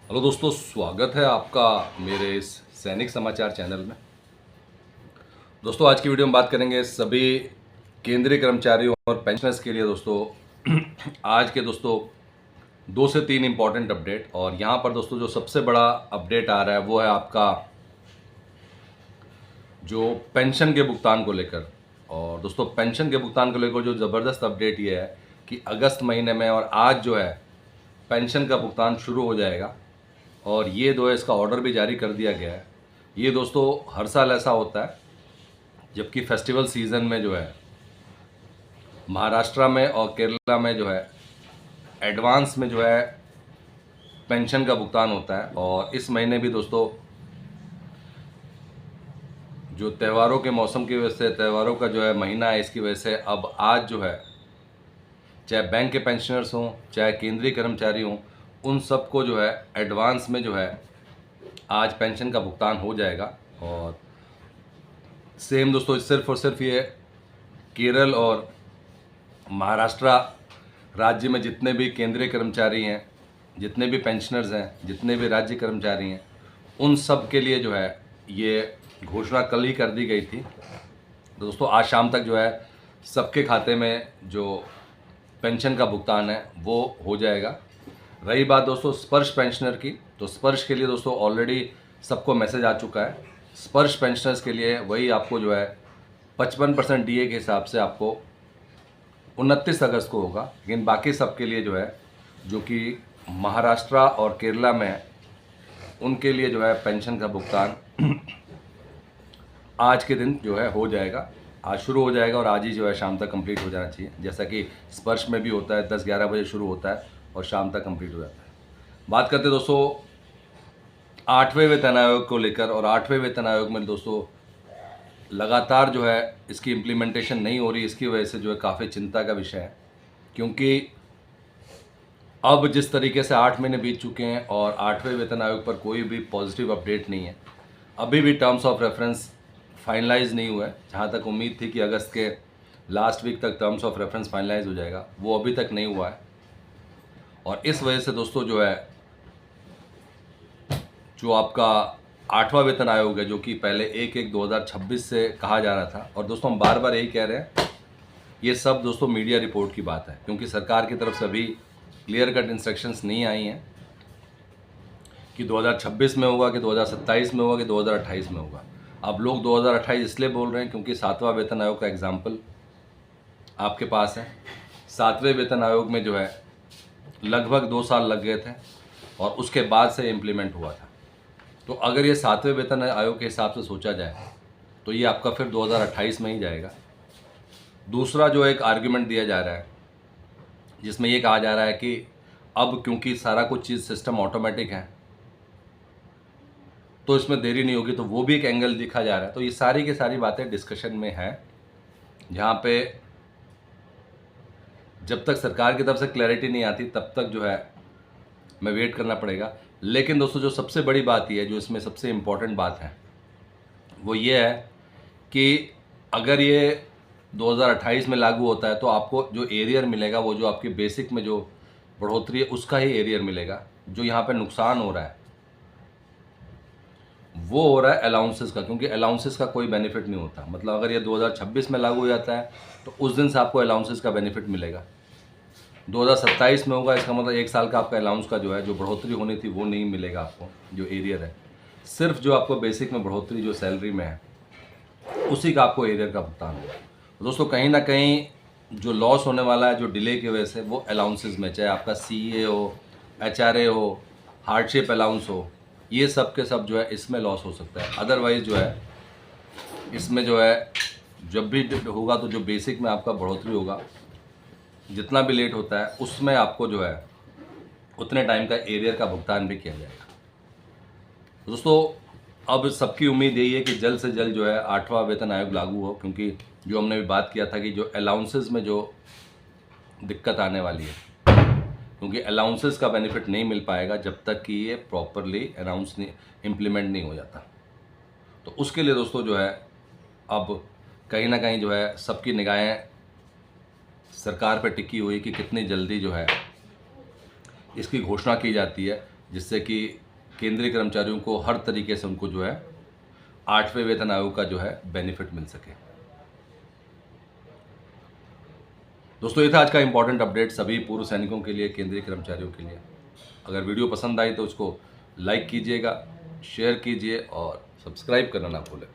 Hello दोस्तों, स्वागत है आपका मेरे इस सैनिक समाचार चैनल में। दोस्तों, आज की वीडियो में बात करेंगे सभी केंद्रीय कर्मचारियों और पेंशनर्स के लिए। दोस्तों आज के 2 से 3 इम्पॉर्टेंट अपडेट, और यहाँ पर दोस्तों जो सबसे बड़ा अपडेट आ रहा है वो है आपका जो पेंशन के भुगतान को लेकर। और दोस्तों पेंशन के भुगतान को लेकर जो ज़बरदस्त अपडेट ये है कि अगस्त महीने में और आज जो है पेंशन का भुगतान शुरू हो जाएगा, और ये जो है इसका ऑर्डर भी जारी कर दिया गया है। ये दोस्तों हर साल ऐसा होता है जबकि फेस्टिवल सीज़न में जो है महाराष्ट्र में और केरला में जो है एडवांस में जो है पेंशन का भुगतान होता है। और इस महीने भी दोस्तों जो त्योहारों के मौसम की वजह से, त्योहारों का जो है महीना है, इसकी वजह से अब आज जो है चाहे बैंक के पेंशनर्स हों चाहे केंद्रीय कर्मचारी हों, उन सबको जो है एडवांस में जो है आज पेंशन का भुगतान हो जाएगा। और सेम दोस्तों सिर्फ और सिर्फ ये केरल और महाराष्ट्र राज्य में जितने भी केंद्रीय कर्मचारी हैं, जितने भी पेंशनर्स हैं, जितने भी राज्य कर्मचारी हैं, उन सब के लिए जो है ये घोषणा कल ही कर दी गई थी। तो दोस्तों आज शाम तक जो है सबके खाते में जो पेंशन का भुगतान है वो हो जाएगा। रही बात दोस्तों स्पर्श पेंशनर की, तो स्पर्श के लिए दोस्तों ऑलरेडी सबको मैसेज आ चुका है। स्पर्श पेंशनर्स के लिए वही आपको जो है 55% डीए के हिसाब से आपको 29 अगस्त को होगा, लेकिन बाकी सबके लिए जो है जो कि महाराष्ट्र और केरला में है, उनके लिए जो है पेंशन का भुगतान आज के दिन जो है हो जाएगा। आज शुरू हो जाएगा और आज ही जो है शाम तक कंप्लीट हो जाना चाहिए, जैसा कि स्पर्श में भी होता है। 10-11 बजे शुरू होता है और शाम तक कंप्लीट हो जाता है। बात करते हैं दोस्तों 8वें वेतन आयोग को लेकर, और 8वें वेतन आयोग में दोस्तों लगातार जो है इसकी इम्प्लीमेंटेशन नहीं हो रही। इसकी वजह से जो है काफ़ी चिंता का विषय है, क्योंकि अब जिस तरीके से 8 महीने बीत चुके हैं और 8वें वेतन आयोग पर कोई भी पॉजिटिव अपडेट नहीं है। अभी भी टर्म्स ऑफ रेफरेंस फाइनलाइज नहीं हुआ है। जहाँ तक उम्मीद थी कि अगस्त के लास्ट वीक तक टर्म्स ऑफ रेफरेंस फाइनलाइज हो जाएगा, वो अभी तक नहीं हुआ है। और इस वजह से दोस्तों जो है जो आपका 8वां वेतन आयोग है, जो कि पहले 1/1/2026 से कहा जा रहा था, और दोस्तों हम बार बार यही कह रहे हैं, ये सब दोस्तों मीडिया रिपोर्ट की बात है, क्योंकि सरकार की तरफ से अभी क्लियर कट इंस्ट्रक्शंस नहीं आई हैं कि 2026 में होगा कि 2027 में होगा कि 2028 में होगा। अब लोग 2028 इसलिए बोल रहे हैं क्योंकि 7वां वेतन आयोग का एग्जाम्पल आपके पास है। 7वें वेतन आयोग में जो है लगभग 2 साल लग गए थे और उसके बाद से इम्प्लीमेंट हुआ था। तो अगर ये 7वें वेतन आयोग के हिसाब से सोचा जाए तो ये आपका फिर 2028 में ही जाएगा। दूसरा जो एक आर्ग्यूमेंट दिया जा रहा है, जिसमें ये कहा जा रहा है कि अब क्योंकि सारा कुछ चीज़ सिस्टम ऑटोमेटिक है तो इसमें देरी नहीं होगी, तो वो भी एक एंगल दिखा जा रहा है। तो ये सारी की सारी बातें डिस्कशन में हैं, जहाँ पे जब तक सरकार की तरफ से क्लैरिटी नहीं आती तब तक जो है मैं वेट करना पड़ेगा। लेकिन दोस्तों जो सबसे बड़ी बात ये है, जो इसमें सबसे इम्पॉर्टेंट बात है, वो ये है कि अगर ये 2028 में लागू होता है तो आपको जो एरियर मिलेगा, वो जो आपकी बेसिक में जो बढ़ोतरी है उसका ही एरियर मिलेगा। जो यहाँ पे नुकसान हो रहा है वो हो रहा है अलाउंसेस का, क्योंकि अलाउंसेस का कोई बेनिफिट नहीं होता। मतलब अगर ये 2026 में लागू हो जाता है तो उस दिन से आपको अलाउंसेस का बेनिफिट मिलेगा। 2027 में होगा, इसका मतलब 1 साल का आपका अलाउंस का जो है जो बढ़ोतरी होनी थी वो नहीं मिलेगा आपको, जो एरियर है। सिर्फ जो आपको बेसिक में बढ़ोतरी जो सैलरी में है उसी का आपको एरियर का भुगतान होगा। दोस्तों कहीं ना कहीं जो लॉस होने वाला है जो डिले की वजह से, वो अलाउंसेस में, चाहे आपका CA हो, HRA हो, हार्डशिप अलाउंस हो, ये सब के सब जो है इसमें लॉस हो सकता है। अदरवाइज़ जो है इसमें जो है जब भी होगा तो जो बेसिक में आपका बढ़ोतरी होगा, जितना भी लेट होता है उसमें आपको जो है उतने टाइम का एरियर का भुगतान भी किया जाएगा। दोस्तों अब सबकी उम्मीद यही है कि जल्द से जल्द जो है 8वां वेतन आयोग लागू हो, क्योंकि जो हमने भी बात किया था कि जो अलाउंसेस में जो दिक्कत आने वाली है, क्योंकि अलाउंसेस का बेनिफिट नहीं मिल पाएगा जब तक कि ये प्रॉपरली अनाउंस नहीं, इम्प्लीमेंट नहीं हो जाता। तो उसके लिए दोस्तों जो है अब कहीं ना कहीं जो है सबकी निगाहें सरकार पर टिकी हुई कि कितनी जल्दी जो है इसकी घोषणा की जाती है जिससे कि केंद्रीय कर्मचारियों को हर तरीके से उनको जो है 8वें वेतन आयोग का जो है बेनिफिट मिल सके। दोस्तों, ये था आज का इंपॉर्टेंट अपडेट सभी पूर्व सैनिकों के लिए, केंद्रीय कर्मचारियों के लिए। अगर वीडियो पसंद आई तो उसको लाइक कीजिएगा, शेयर कीजिए और सब्सक्राइब करना ना भूलें।